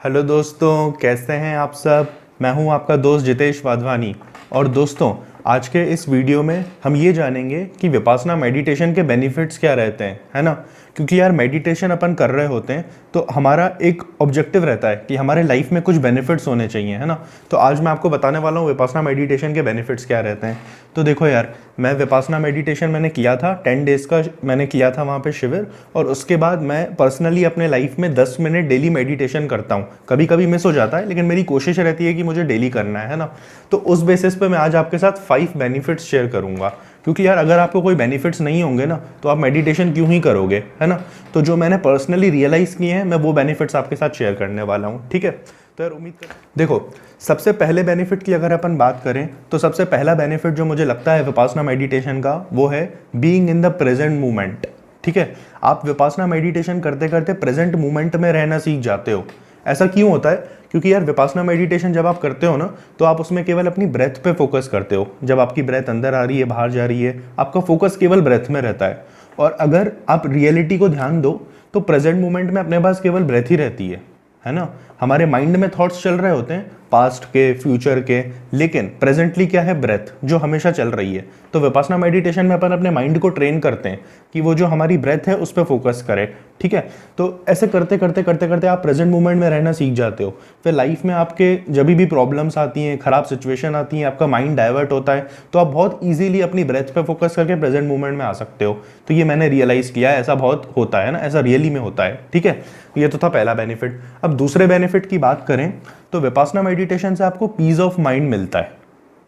Hello दोस्तों, कैसे हैं आप सब। मैं हूं आपका दोस्त जितेश वाधवानी। और दोस्तों, आज के इस वीडियो में हम ये जानेंगे कि विपासना मेडिटेशन के बेनिफिट्स क्या रहते हैं, है ना। क्योंकि यार मेडिटेशन अपन कर रहे होते हैं तो हमारा एक ऑब्जेक्टिव रहता है कि हमारे लाइफ में कुछ बेनिफिट्स होने चाहिए, है ना। तो आज मैं आपको बताने वाला हूँ विपासना मेडिटेशन के बेनिफिट्स क्या रहते हैं। तो देखो यार, मैं विपासना मेडिटेशन मैंने किया था 10 डेज़ का, मैंने किया था वहाँ पे शिविर। और उसके बाद मैं पर्सनली अपने लाइफ में 10 मिनट डेली मेडिटेशन करता हूँ। कभी कभी मिस हो जाता है लेकिन मेरी कोशिश रहती है कि मुझे डेली करना है ना। तो उस बेसिस पे मैं आज आपके साथ 5 बेनिफिट्स शेयर करूँगा। क्योंकि यार अगर आपको कोई बेनिफिट्स नहीं होंगे ना तो आप मेडिटेशन क्यों ही करोगे, है ना। तो जो मैंने पर्सनली रियलाइज़ किए हैं मैं वो बेनिफिट्स आपके साथ शेयर करने वाला हूँ, ठीक है। तो यार उम्मीद कर, देखो, सबसे पहले बेनिफिट की अगर अपन बात करें तो सबसे पहला बेनिफिट जो मुझे लगता है विपासना मेडिटेशन का वो है being in the present moment, ठीक है। आप विपासना मेडिटेशन करते करते प्रेजेंट मोमेंट में रहना सीख जाते हो। ऐसा क्यों होता है? क्योंकि यार विपासना मेडिटेशन जब आप करते हो ना तो आप उसमें केवल अपनी ब्रेथ पे फोकस करते हो। जब आपकी ब्रेथ अंदर आ रही है, बाहर जा रही है, आपका फोकस केवल ब्रेथ में रहता है। और अगर आप रियलिटी को ध्यान दो तो प्रेजेंट मोमेंट में अपने पास केवल ब्रेथ ही रहती है ना। हमारे माइंड में थॉट्स चल रहे होते हैं पास्ट के, फ्यूचर के, लेकिन प्रेजेंटली क्या है? ब्रेथ जो हमेशा चल रही है। तो विपासना मेडिटेशन में अपन अपने माइंड को ट्रेन करते हैं कि वो जो हमारी ब्रेथ है उस पर फोकस करे, ठीक है। तो ऐसे करते करते करते करते आप प्रेजेंट मोमेंट में रहना सीख जाते हो। फिर लाइफ में आपके जब भी प्रॉब्लम्स आती हैं, खराब सिचुएशन आती है, आपका माइंड डाइवर्ट होता है तो आप बहुत ईजिली अपनी ब्रेथ पे फोकस करके प्रेजेंट मोमेंट में आ सकते हो। तो ये मैंने रियलाइज़ किया है, ऐसा बहुत होता है ना, ऐसा रियली में होता है, ठीक है। ये तो था पहला बेनिफिट। अब दूसरे बेनिफिट की बात करें तो विपासना मेडिटेशन से आपको पीस ऑफ माइंड मिलता है।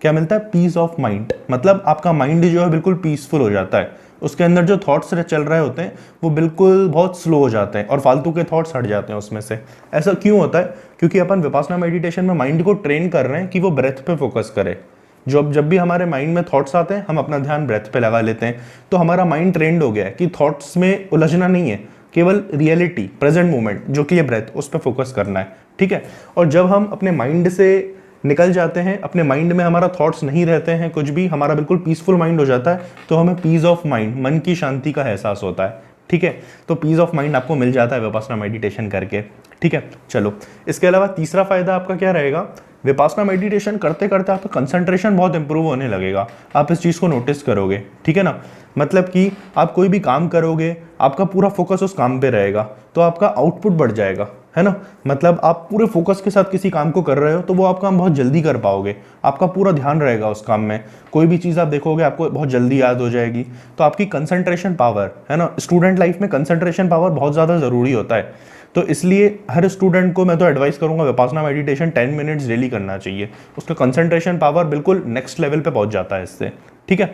क्या मिलता है? Peace of mind. मतलब आपका माइंड जो है बिल्कुल पीसफुल हो जाता है। उसके अंदर जो थॉट्स चल रहे होते हैं वो बिल्कुल बहुत स्लो हो जाते हैं और फालतू के थॉट्स हट जाते हैं उसमें से। ऐसा क्यों होता है? क्योंकि अपन विपासना मेडिटेशन में माइंड को ट्रेन कर रहे हैं कि वो ब्रेथ पे फोकस करे। जब भी हमारे माइंड में थॉट्स आते हैं हम अपना ध्यान ब्रेथ पे लगा लेते हैं। तो हमारा माइंड ट्रेंड हो गया है कि थॉट्स में उलझना नहीं है, केवल रियलिटी, प्रेजेंट मोमेंट जो कि ये ब्रेथ, उस पर फोकस करना है, ठीक है। और जब हम अपने माइंड से निकल जाते हैं, अपने माइंड में हमारा थॉट्स नहीं रहते हैं कुछ भी, हमारा बिल्कुल पीसफुल माइंड हो जाता है, तो हमें पीस ऑफ माइंड, मन की शांति का एहसास होता है, ठीक है। तो पीस ऑफ माइंड आपको मिल जाता है विपासना मेडिटेशन करके, ठीक है। चलो, इसके अलावा तीसरा फायदा आपका क्या रहेगा? विपासना मेडिटेशन करते करते आपका कंसंट्रेशन बहुत इंप्रूव होने लगेगा। आप इस चीज़ को नोटिस करोगे, ठीक है ना। मतलब कि आप कोई भी काम करोगे, आपका पूरा फोकस उस काम पे रहेगा तो आपका आउटपुट बढ़ जाएगा, है ना। मतलब आप पूरे फोकस के साथ किसी काम को कर रहे हो तो वो आप काम बहुत जल्दी कर पाओगे। आपका पूरा ध्यान रहेगा उस काम में। कोई भी चीज़ आप देखोगे आपको बहुत जल्दी याद हो जाएगी। तो आपकी कंसंट्रेशन पावर, है ना, स्टूडेंट लाइफ में कंसंट्रेशन पावर बहुत ज़्यादा ज़रूरी होता है। तो इसलिए हर स्टूडेंट को मैं तो एडवाइस करूंगा विपासना मेडिटेशन 10 मिनट्स डेली करना चाहिए। उसका कंसंट्रेशन पावर बिल्कुल नेक्स्ट लेवल पे पहुंच जाता है इससे, ठीक है।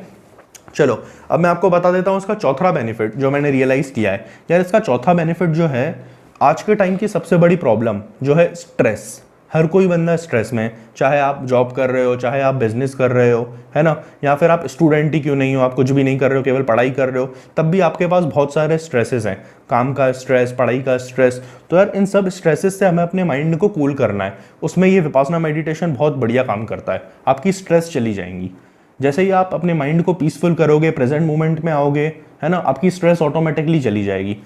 चलो, अब मैं आपको बता देता हूँ इसका चौथा बेनिफिट जो मैंने रियलाइज़ किया है। यार इसका चौथा बेनिफिट जो है, आज के टाइम की सबसे बड़ी प्रॉब्लम जो है स्ट्रेस। हर कोई बंदा स्ट्रेस में, चाहे आप जॉब कर रहे हो, चाहे आप बिजनेस कर रहे हो, है ना, या फिर आप स्टूडेंट ही क्यों नहीं हो, आप कुछ भी नहीं कर रहे हो, केवल पढ़ाई कर रहे हो, तब भी आपके पास बहुत सारे स्ट्रेसेस हैं। काम का स्ट्रेस, पढ़ाई का स्ट्रेस। तो यार इन सब स्ट्रेसेस से हमें अपने माइंड को कूल करना है। उसमें ये विपासना मेडिटेशन बहुत बढ़िया काम करता है। आपकी स्ट्रेस चली जाएंगी। जैसे ही आप अपने माइंड को पीसफुल करोगे, प्रेजेंट मोमेंट में आओगे, है ना, आपकी स्ट्रेस ऑटोमेटिकली चली जाएगी।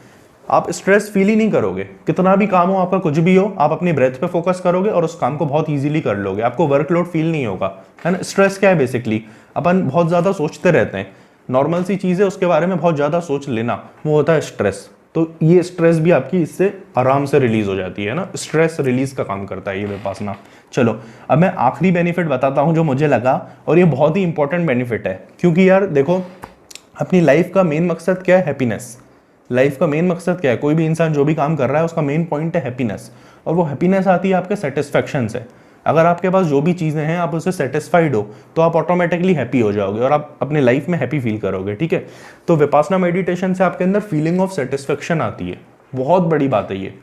आप स्ट्रेस फील ही नहीं करोगे। कितना भी काम हो आपका, कुछ भी हो, आप अपनी ब्रेथ पे फोकस करोगे और उस काम को बहुत इजीली कर लोगे। आपको वर्कलोड फील नहीं होगा, है ना। स्ट्रेस क्या है? बेसिकली अपन बहुत ज़्यादा सोचते रहते हैं। नॉर्मल सी चीज़ है, उसके बारे में बहुत ज़्यादा सोच लेना, वो होता है स्ट्रेस। तो ये स्ट्रेस भी आपकी इससे आराम से रिलीज हो जाती है ना। स्ट्रेस रिलीज का काम करता है ये विपासना। चलो, अब मैं आखिरी बेनिफिट बताता हूँ जो मुझे लगा, और ये बहुत ही इंपॉर्टेंट बेनिफिट है। क्योंकि यार देखो, अपनी लाइफ का मेन मकसद क्या है? हैप्पीनेस। लाइफ का मेन मकसद क्या है? कोई भी इंसान जो भी काम कर रहा है उसका मेन पॉइंट है हैप्पीनेस। और वो हैप्पीनेस आती है आपके सेटिस्फैक्शन से। अगर आपके पास जो भी चीज़ें हैं आप उससे सेटिस्फाइड हो तो आप ऑटोमेटिकली हैप्पी हो जाओगे और आप अपने लाइफ में हैप्पी फील करोगे, ठीक है। तो विपासना मेडिटेशन से आपके अंदर फीलिंग ऑफ सेटिस्फैक्शन आती है। बहुत बड़ी बात है ये।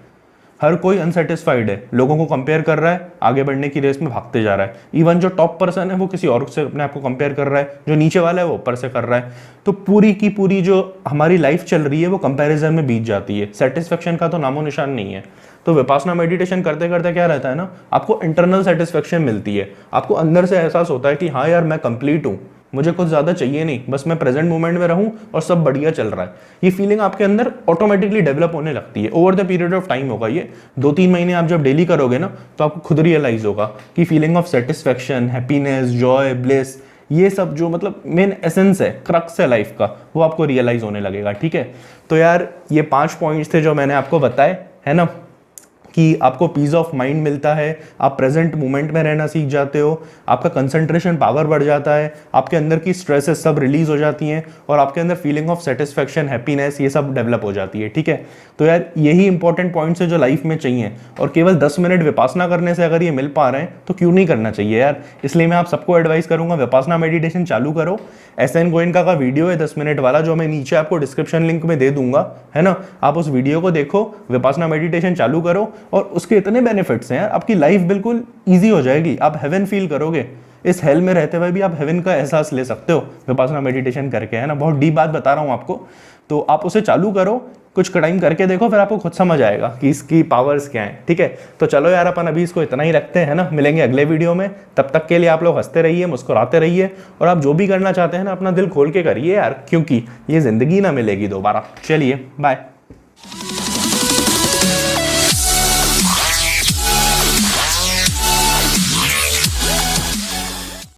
हर कोई अनसेटिस्फाइड है, लोगों को कंपेयर कर रहा है, आगे बढ़ने की रेस में भागते जा रहा है। इवन जो टॉप पर्सन है वो किसी और से अपने आप को कंपेयर कर रहा है, जो नीचे वाला है वो ऊपर से कर रहा है। तो पूरी की पूरी जो हमारी लाइफ चल रही है वो कंपैरिजन में बीत जाती है। सेटिस्फेक्शन का तो नामो निशान नहीं है। तो विपासना मेडिटेशन करते करते क्या रहता है ना, आपको इंटरनल सेटिस्फेक्शन मिलती है। आपको अंदर से एहसास होता है कि हाँ यार मैं कंप्लीट हूँ, मुझे कुछ ज़्यादा चाहिए नहीं, बस मैं प्रेजेंट मोमेंट में रहूं और सब बढ़िया चल रहा है। ये फीलिंग आपके अंदर ऑटोमेटिकली डेवलप होने लगती है। Over the period of time होगा ये, 2-3 महीने आप जब डेली करोगे ना तो आपको खुद रियलाइज होगा कि feeling of satisfaction, happiness, Joy, bliss, ये सब जो मतलब मेन एसेंस है, क्रक्स है लाइफ का, वो आपको रियलाइज होने लगेगा। ठीक है, तो यार ये 5 पॉइंट्स थे जो मैंने आपको बताए, है ना, कि आपको पीस ऑफ माइंड मिलता है, आप प्रेजेंट मोमेंट में रहना सीख जाते हो, आपका कंसंट्रेशन पावर बढ़ जाता है, आपके अंदर की स्ट्रेसेस सब रिलीज हो जाती हैं और आपके अंदर फीलिंग ऑफ सेटिस्फेक्शन, हैप्पीनेस, ये सब डेवलप हो जाती है। ठीक है, तो यार यही इंपॉर्टेंट पॉइंट्स है जो लाइफ में चाहिए, और केवल 10 मिनट विपासना करने से अगर ये मिल पा रहे हैं तो क्यों नहीं करना चाहिए यार। इसलिए मैं आप सबको एडवाइस करूंगा, विपासना मेडिटेशन चालू करो। SN गोयनका का वीडियो है 10 मिनट वाला, जो मैं नीचे आपको डिस्क्रिप्शन लिंक में दे दूंगा, है ना, आप उस वीडियो को देखो, विपासना मेडिटेशन चालू करो, और उसके इतने बेनिफिट्स हैं यार, आपकी लाइफ बिल्कुल ईजी हो जाएगी, आप हेवन फील करोगे। इस हेल में रहते हुए भी आप हेवन का एहसास ले सकते हो विपासना मेडिटेशन करके, है ना। बहुत डीप बात बता रहा हूँ आपको, तो आप उसे चालू करो, कुछ टाइम करके देखो, फिर आपको खुद समझ आएगा कि इसकी पावर्स क्या हैं। ठीक है, तो चलो यार अपन अभी इसको इतना ही रखते हैं, ना, मिलेंगे अगले वीडियो में। तब तक के लिए आप लोग हंसते रहिए, मुस्कुराते रहिए, और आप जो भी करना चाहते हैं ना अपना दिल खोल के करिए यार, क्योंकि ये जिंदगी ना मिलेगी दोबारा। चलिए बाय।